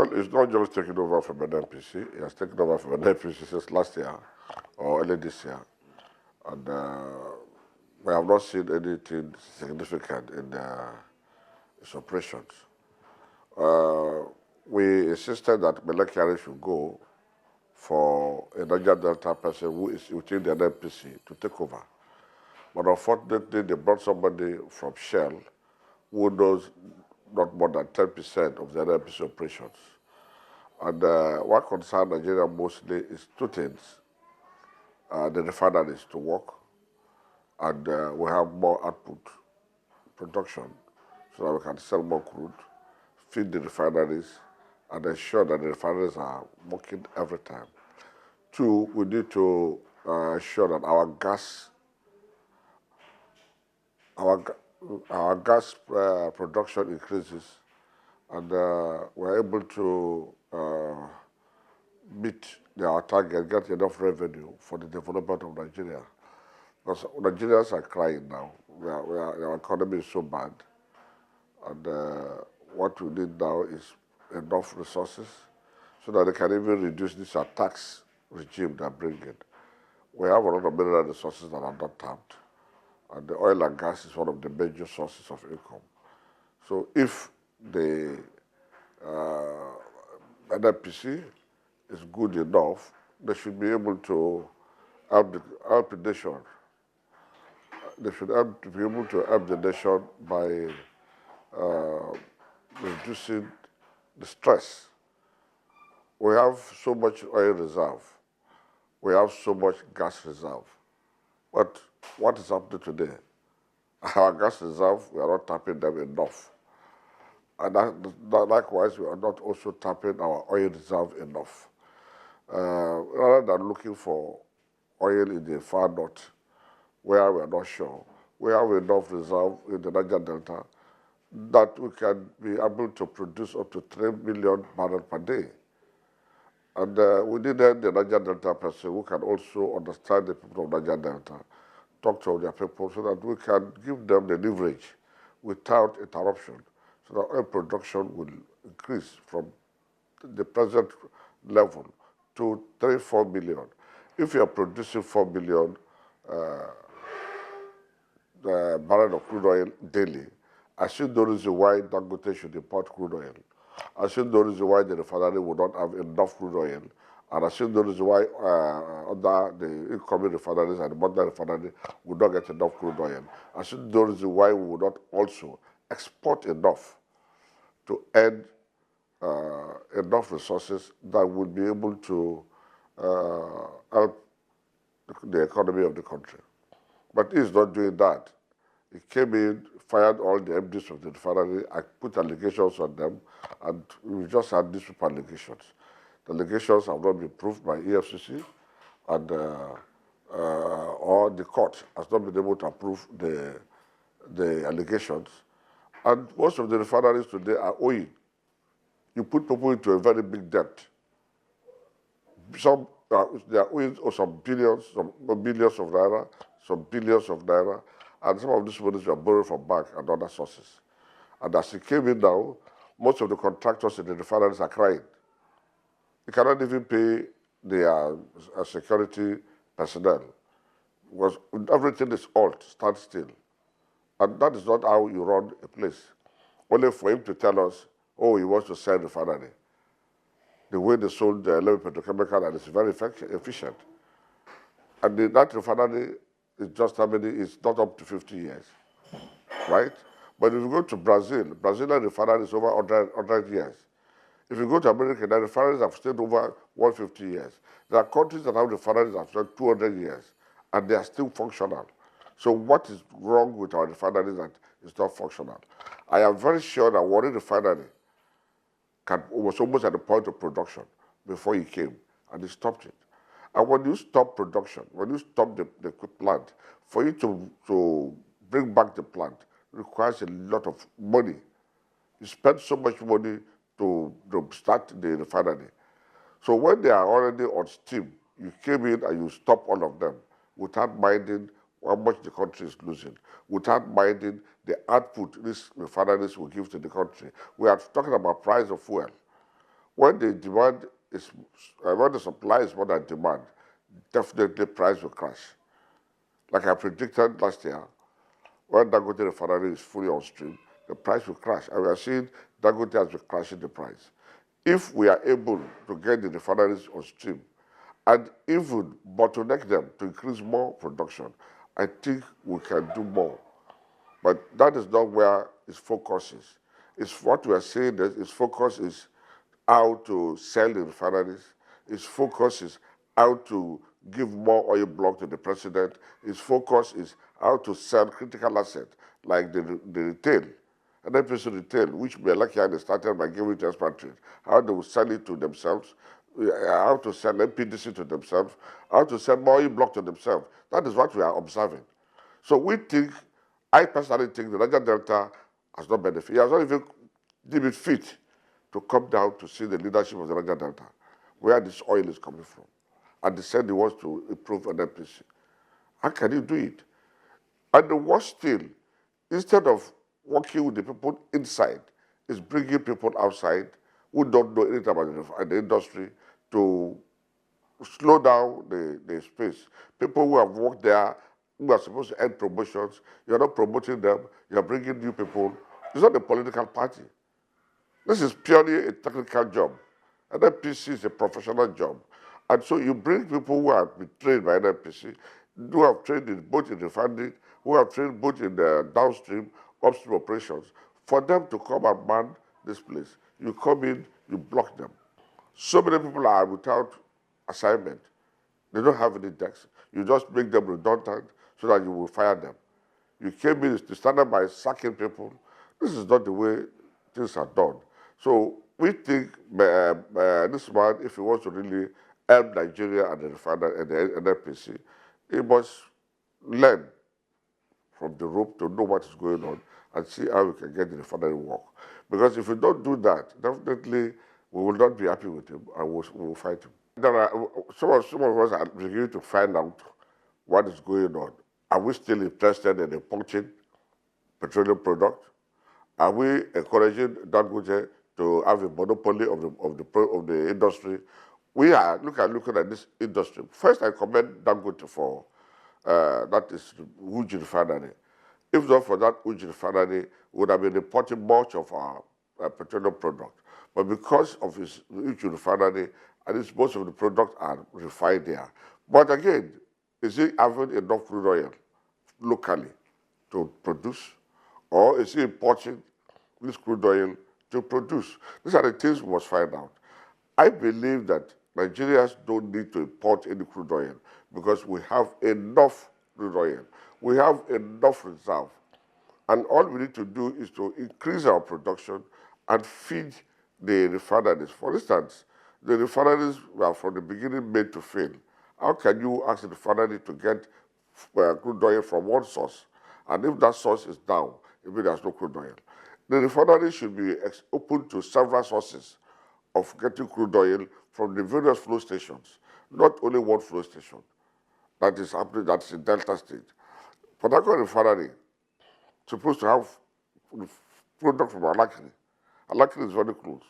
Well, it's not just taking over from NNPC. It has taken over from NNPC since last year or early this year. And we have not seen anything significant in its operations. We insisted that Melekari should go for a Niger-Delta person who is within the NNPC to take over. But unfortunately, they brought somebody from Shell who knows not more than 10% of the NNPC operations. And what concerns Nigeria mostly is two things. The refineries to work, and we have more output production so that we can sell more crude, feed the refineries, and ensure that the refineries are working every time. Two, we need to ensure that our gas production increases, and we're able to meet our target, get enough revenue for the development of Nigeria. Because Nigerians are crying now. Our economy is so bad, and what we need now is enough resources so that they can even reduce this tax regime they're bringing. We have a lot of mineral resources that are not tapped, and the oil and gas is one of the major sources of income. So if the NNPC is good enough, they should be able to help the nation. They should be able to help the nation by reducing the stress. We have so much oil reserve. We have so much gas reserve. But what is happening today? Our gas reserve, we are not tapping them enough. And likewise, we are not also tapping our oil reserve enough. Rather than looking for oil in the far north, where we are not sure, we have enough reserve in the Niger-Delta that we can be able to produce up to 3 million barrels per day. And we needed the Niger-Delta person who can also understand the people of Niger-Delta, talk to their people so that we can give them the leverage without interruption, so that oil production will increase from the present level to 3-4 million. If you are producing 4 million barrels of crude oil daily, I see no reason why Dangote should import crude oil. I see no reason why the refinery would not have enough crude oil. And I see no reason why the incoming refineries and the modern refinery would not get enough crude oil. I see no reason why we would not also export enough to add enough resources that would be able to help the economy of the country. But he's not doing that. He came in, fired all the MDs of the refinery, I put allegations on them, and we just had these allegations. The allegations have not been proved by EFCC, and or the court has not been able to approve the allegations. And most of the refineries today are owing. You put people into a very big debt. Some they are owing some billions, some billions of naira, some billions of naira, and some of these monies were borrowed from banks and other sources. And as it came in now, most of the contractors in the refineries are crying. They cannot even pay their security personnel because everything is halt, stand still. And that is not how you run a place. Only for him to tell us, oh, he wants to sell the refinery. The way they sold the 11 petrochemical, and it's very efficient. And that refinery is just how many, it's not up to 50 years, right? But if you go to Brazil, Brazilian refinery is over 100 years. If you go to America, the refineries have stayed over 150 years. There are countries that have refineries that have stayed 200 years, and they are still functional. So what is wrong with our refineries that is not functional? I am very sure that Warri refinery was almost at the point of production before he came, and he stopped it. And when you stop production, when you stop the plant, for you to bring back the plant requires a lot of money. You spend so much money to start the refinery. So when they are already on steam, you came in and you stop all of them without minding how much the country is losing, without minding the output these refineries will give to the country. We are talking about price of fuel. When the demand is, when the supply is more than demand, definitely price will crash. Like I predicted last year, when Dangote refinery is fully on stream, the price will crash. And we are seeing Dangote has been crashing the price. If we are able to get the refineries on stream and even bottleneck them to increase more production, I think we can do more. But that is not where his focus is. It's what we are saying that his focus is how to sell the refineries. His focus is how to give more oil block to the president. His focus is how to sell critical assets like the retail, NNPC retail, which Melaki started by giving to expatriates, how they will sell it to themselves, how to sell NPDC to themselves, how to sell more oil block to themselves. That is what we are observing. So we think, I personally think the Niger-Delta has not benefited. He has not even deemed fit to come down to see the leadership of the Niger-Delta, where this oil is coming from. And they said he wants to improve NNPC. How can he do it? And the worst still, instead of working with the people inside, is bringing people outside who don't know anything about the industry to slow down the space. People who have worked there, who are supposed to end promotions, you're not promoting them, you're bringing new people. It's not a political party. This is purely a technical job. NNPC is a professional job. And so you bring people who have been trained by NNPC, who have trained in both in refinery, who have trained both in the downstream, upstream operations, for them to come and man this place. You come in, you block them. So many people are without assignment. They don't have any decks. You just make them redundant so that you will fire them. You came in to stand up by sacking people. This is not the way things are done. So we think this man, if he wants to really help Nigeria and the refinery and the NNPC, he must learn from the rope to know what is going on and see how we can get the refinery work. Because if we don't do that, definitely we will not be happy with him and we will fight him. There are, some of us are beginning to find out what is going on. Are we still interested in importing petroleum products? Are we encouraging Dangote to have a monopoly of the industry? We are looking at this industry. First, I commend Dangote for that is huge refinery. If not for that huge refinery, we would have been importing much of our petroleum product. But because of his huge refinery, at least most of the products are refined there. But again, is he having enough crude oil locally to produce? Or is he importing this crude oil to produce? These are the things we must find out. I believe that Nigerians don't need to import any crude oil because we have enough crude oil. We have enough reserve. And all we need to do is to increase our production and feed the refineries. For instance, the refineries were from the beginning made to fail. How can you ask the refinery to get crude oil from one source? And if that source is down, it means there's no crude oil. The refinery should be open to several sources of getting crude oil from the various flow stations, not only one flow station. That is happening, that's in Delta State. Port Harcourt refinery supposed to have product from Alakiri. Alakiri is very close.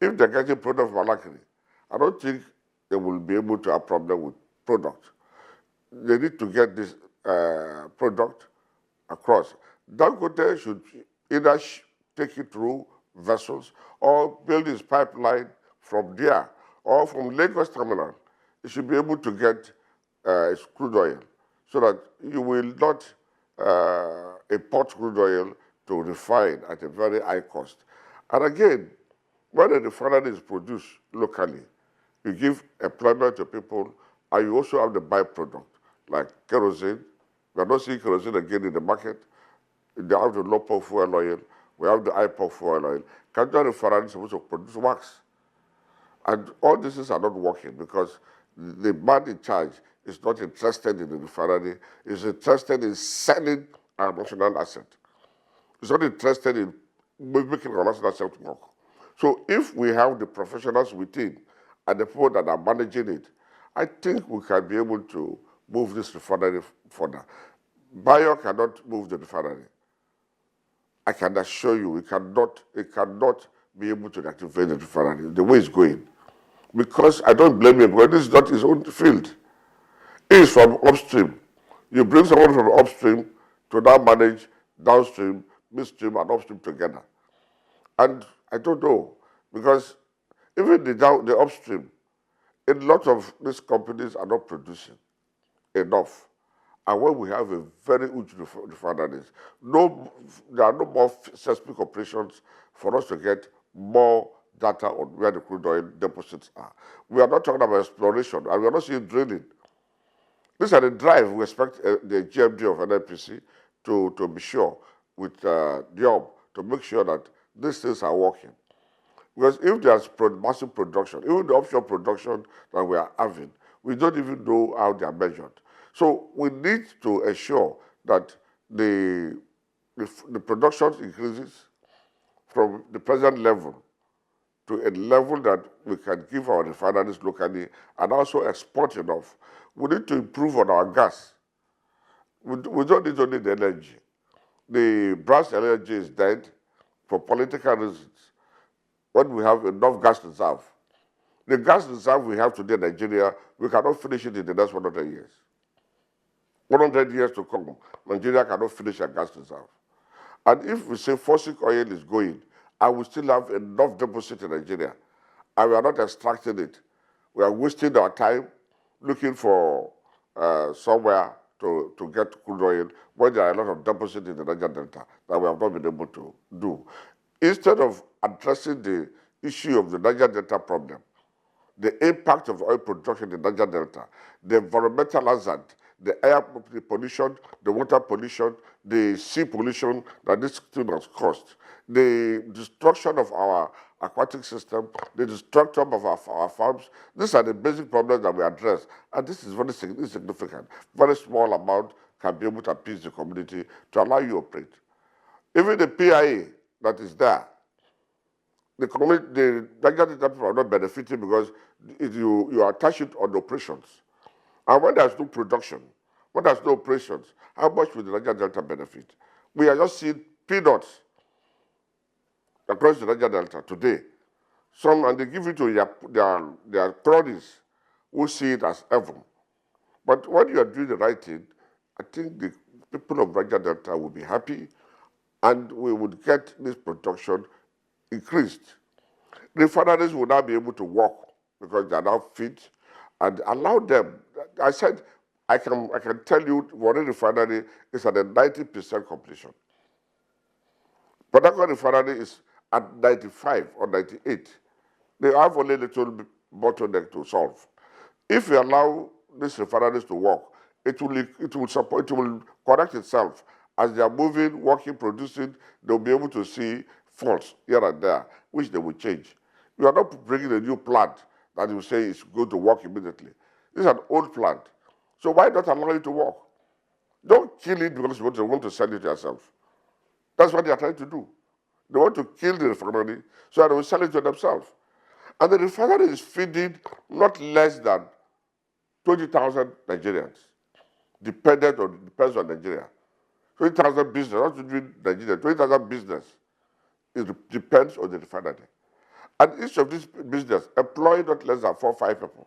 If they're getting product from Alakiri, I don't think they will be able to have problem with product. They need to get this product across. Dangote should either take it through vessels or build his pipeline from there or from Lagos terminal. He should be able to get his crude oil so that you will not import crude oil to refine at a very high cost. And again, when a refinery is produced locally, you give employment to people and you also have the byproduct like kerosene. We are not seeing kerosene again in the market. They have the low power fuel oil. We have the high power fuel oil. Kanja refinery is supposed to produce wax. And all these things are not working because the man in charge is not interested in the refinery. He's interested in selling our national asset. He's not interested in making our national asset work. So if we have the professionals within and the people that are managing it, I think we can be able to move this refinery further. Bayo cannot move the refinery. I can assure you, it cannot be able to activate the refinery the way it's going. Because I don't blame him, because this is not his own field. He is from upstream. You bring someone from upstream to now manage downstream, midstream, and upstream together. And I don't know, because even the upstream, a lot of these companies are not producing enough. And when we have a very huge refineries, there are no more seismic operations for us to get more data on where the crude oil deposits are. We are not talking about exploration, and we are not seeing drilling. These are the drive we expect the GMD of NNPC to be sure with job to make sure that these things are working. Because if there's massive production, even the offshore production that we are having, we don't even know how they are measured. So we need to ensure that the production increases from the present level to a level that we can give our refineries locally and also export enough. We need to improve on our gas. We don't need only the energy. The brass energy is dead for political reasons. When we have enough gas reserve, the gas reserve we have today in Nigeria, we cannot finish it in the next 100 years. 100 years to come, Nigeria cannot finish a gas reserve. And if we say fossil oil is going, and we still have enough deposit in Nigeria, and we are not extracting it, we are wasting our time looking for somewhere to get crude oil when there are a lot of deposits in the Niger-Delta that we have not been able to do. Instead of addressing the issue of the Niger-Delta problem, the impact of oil production in the Niger-Delta, the environmental hazard, the air pollution, the water pollution, the sea pollution that this thing has caused, the destruction of our aquatic system, the destruction of our farms. These are the basic problems that we address, and this is very insignificant. Very small amount can be able to appease the community to allow you to operate. Even the PIA that is there, the Niger-Delta people are not benefiting because you attach it on the operations. And when there's no production, when there's no operations, how much will the Niger-Delta benefit? We are just seeing peanuts across the Niger-Delta today. And they give it to their cronies who see it as heaven. But when you are doing the right thing, I think the people of Niger-Delta will be happy and we would get this production increased. Refineries will now be able to work because they are now fit and allow them. I said, I can tell you Warri refinery is at a 90% completion. Port Harcourt refinery is at 95 or 98. They have only a little bottleneck to solve. If we allow these refineries to work, it will correct itself. As they are moving, working, producing, they'll be able to see faults here and there, which they will change. We are not bringing a new plant that you say is going to work immediately. This is an old plant. So why not allow it to work? Don't kill it because you want to sell it yourself. That's what they are trying to do. They want to kill the refinery so that they will sell it to themselves. And the refinery is feeding not less than 20,000 Nigerians. Depends on Nigeria. 20,000 business, not to do Nigeria, 20,000 business. It depends on the refinery. And each of these business employ not less than 4 or 5 people.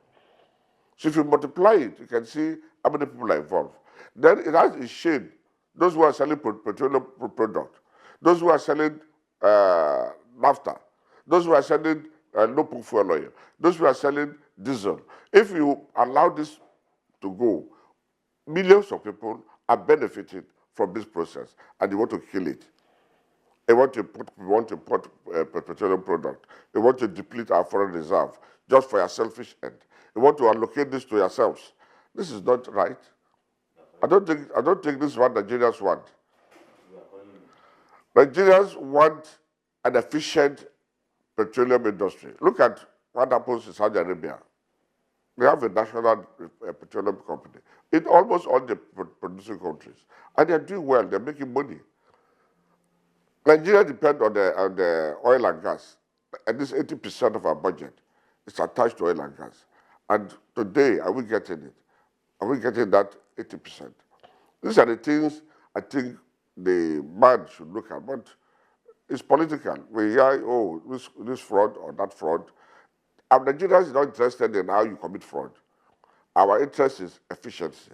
So if you multiply it, you can see how many people are involved. Then it has a shade. Those who are selling petroleum product, those who are selling naphtha, those who are selling no fuel oil, those who are selling diesel. If you allow this to go, millions of people are benefiting from this process, and you want to kill it. They want to import petroleum product. They want to deplete our foreign reserve just for your selfish end. You want to allocate this to yourselves. This is not right. I don't think this is what Nigerians want. Nigerians want an efficient petroleum industry. Look at what happens in Saudi Arabia. They have a national petroleum company in almost all the producing countries. And they're doing well, they're making money. Nigeria depends on the oil and gas. At least 80% of our budget is attached to oil and gas. And today, are we getting it? Are we getting that 80%? These are the things I think the man should look at. But It's political. We hear, oh, this fraud or that fraud. And Nigerians are not interested in how you commit fraud. Our interest is efficiency.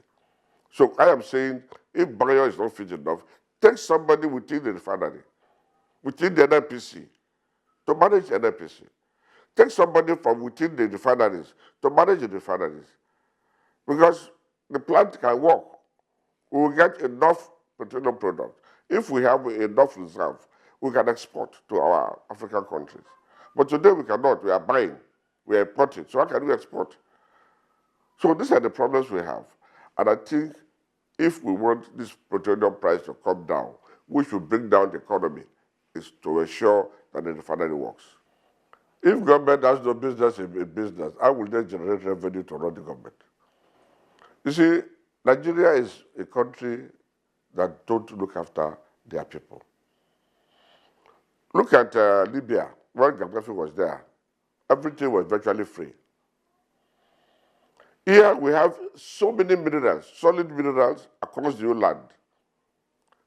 So I am saying, if Bayo is not fit enough, take somebody within the refinery, within the NNPC, to manage the NNPC. Take somebody from within the refineries to manage the refineries. Because the plant can work. We will get enough petroleum product. If we have enough reserve, we can export to our African countries. But today we cannot. We are buying. We are importing. So how can we export? So these are the problems we have. And I think if we want this petroleum price to come down, which will bring down the economy, is to ensure that the refinery works. If government has no business in business, how will they generate revenue to run the government? You see, Nigeria is a country that don't look after their people. Look at Libya, when Gaddafi was there. Everything was virtually free. Here we have so many minerals, solid minerals across the whole land.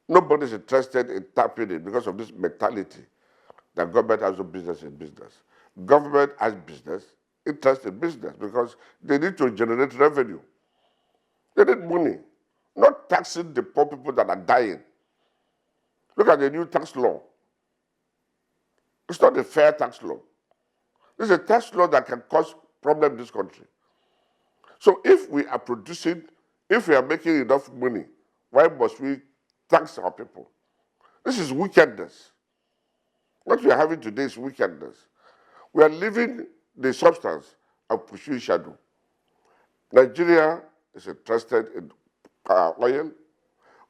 Nobody is interested in tapping it because of this mentality that government has no business in business. Government has business, interest in business, because they need to generate revenue. They need money, not taxing the poor people that are dying. Look at the new tax law. It's not a fair tax law. It's a tax law that can cause problems in this country. So if we are producing, if we are making enough money, why must we tax our people? This is wickedness. What we are having today is wickedness. We are leaving the substance of pursuing shadow. Nigeria is interested in oil.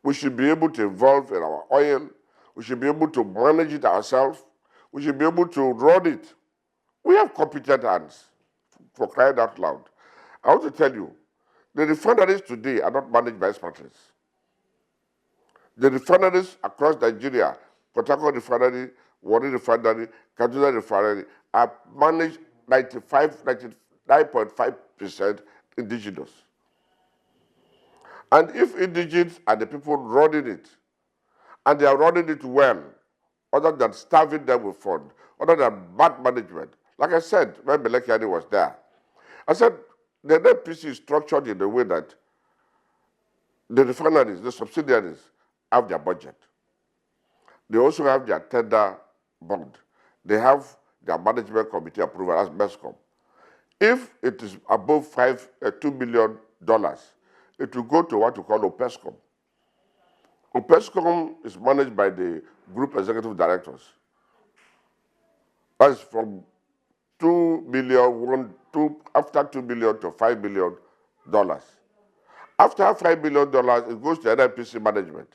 We should be able to evolve in our oil. We should be able to manage it ourselves. We should be able to run it. We have competent hands, for crying out loud. I want to tell you, the refineries today are not managed by expatriates. The refineries across Nigeria, Port Harcourt Refinery, Warri Refinery, Kaduna Refinery, are managed 99.5% indigenous. And if indigenous are the people running it, and they are running it well, other than starving them with fund, other than bad management, like I said, when Belekiani was there, I said the NNPC is structured in a way that the refineries, the subsidiaries, have their budget. They also have their tender bond. They have their management committee approval as MESCOM. If it is above $2 million, it will go to what we call OPESCOM. OPESCOM is managed by the group executive directors. That's from $2 million, after $2 million to $5 million. After $5 million, it goes to NNPC management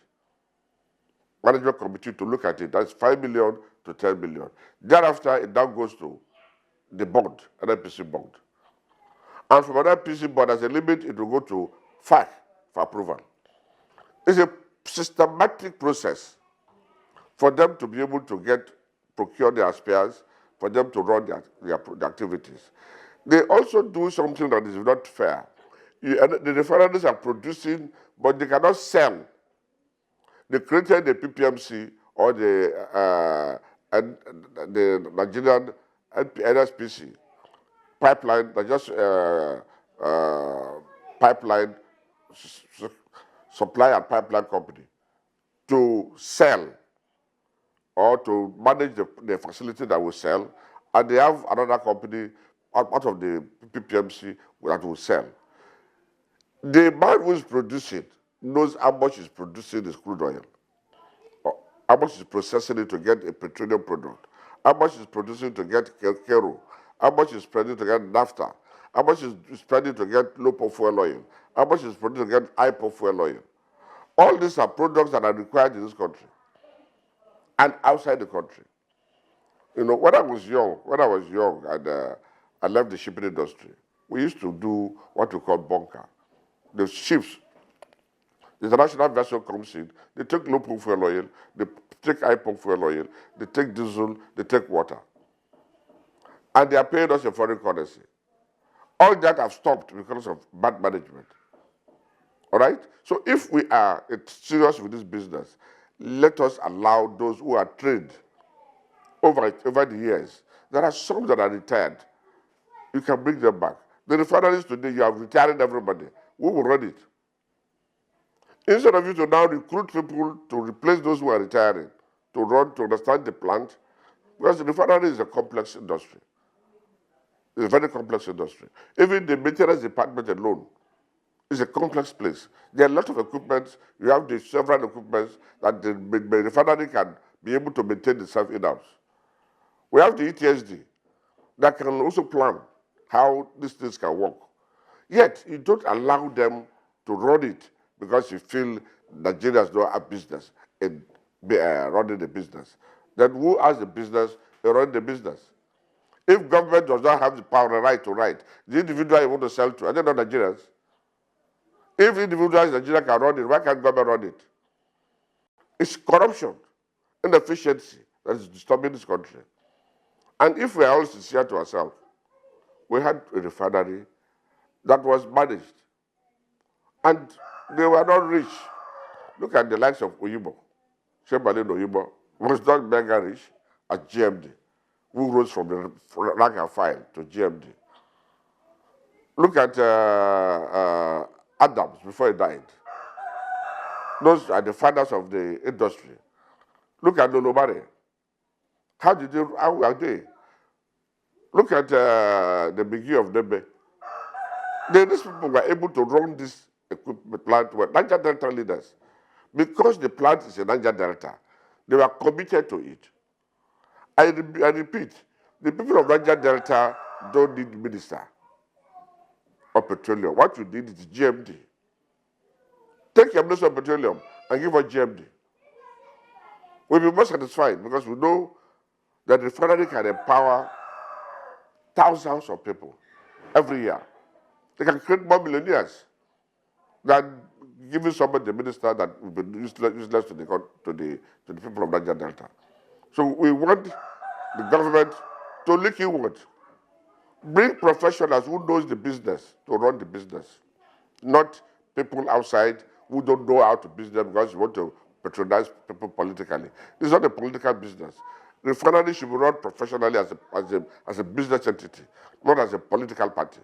committee to look at it. That's $5 million to $10 million. Thereafter, it now goes to the board, NNPC board. And from NNPC board, as a limit, it will go to FAC for approval. It's a systematic process for them to be able to procure their spares, for them to run their activities. They also do something that is not fair. The refineries are producing, but they cannot sell. They created the PPMC or the Nigerian NSPC pipeline, pipeline supply and pipeline company, to sell or to manage the facility that will sell, and they have another company out of the PPMC that will sell. The man who is producing knows how much is producing this crude oil, or how much is processing it to get a petroleum product, how much is producing to get kero, how much is spending to get naphtha, how much is spending to get low fuel oil, how much is spending to get high fuel oil. All these are products that are required in this country and outside the country. You know, when I was young and I left the shipping industry, we used to do what we call bunker. The ships, the international vessel comes in, they take low fuel oil, they take high fuel oil, they take diesel, they take water. And they are paying us in foreign currency. All that have stopped because of bad management. All right? So if we are serious with this business, let us allow those who are trained over the years. There are some that are retired. You can bring them back. The refineries today, you have retired everybody. Who will run it? Instead of you to now recruit people to replace those who are retiring, to understand the plant, because the refinery is a complex industry. It's a very complex industry. Even the maintenance department alone is a complex place. There are a lot of equipment. You have the several equipments that the refinery can be able to maintain itself in-house. We have the ETSD that can also plan how these things can work. Yet, you don't allow them to run it because you feel Nigerians don't have business in running the business. Then who has the business to run the business? If government does not have the power and right to write, the individual you want to sell to, are they not Nigerians? If individuals in Nigeria can run it, why can't government run it? It's corruption, inefficiency that is disturbing this country. And if we are all sincere to ourselves, we had a refinery that was managed, and they were not rich. Look at the likes of Oyibo. Shemalin Oyibo was not mega rich at GMD, who rose from the rank and file to GMD. Look at Anabs before he died. Those are the fathers of the industry. Look at Lolomare. How are they? Look at the beginning of Nebe. These people were able to run this equipment plant well. Niger-Delta leaders, because the plant is in Niger-Delta, they were committed to it. I repeat, the people of Niger-Delta don't need minister of petroleum. What you need is GMD. Take your minister of petroleum and give us GMD. We'll be more satisfied because we know that the refinery can empower thousands of people every year. They can create more millionaires than giving somebody the minister that will be useless to the people of Niger-Delta. So we want the government to look inward. Bring professionals who knows the business to run the business, not people outside who don't know how to business because you want to patronize people politically. This is not a political business. Refinery should be run professionally as a business entity, not as a political party.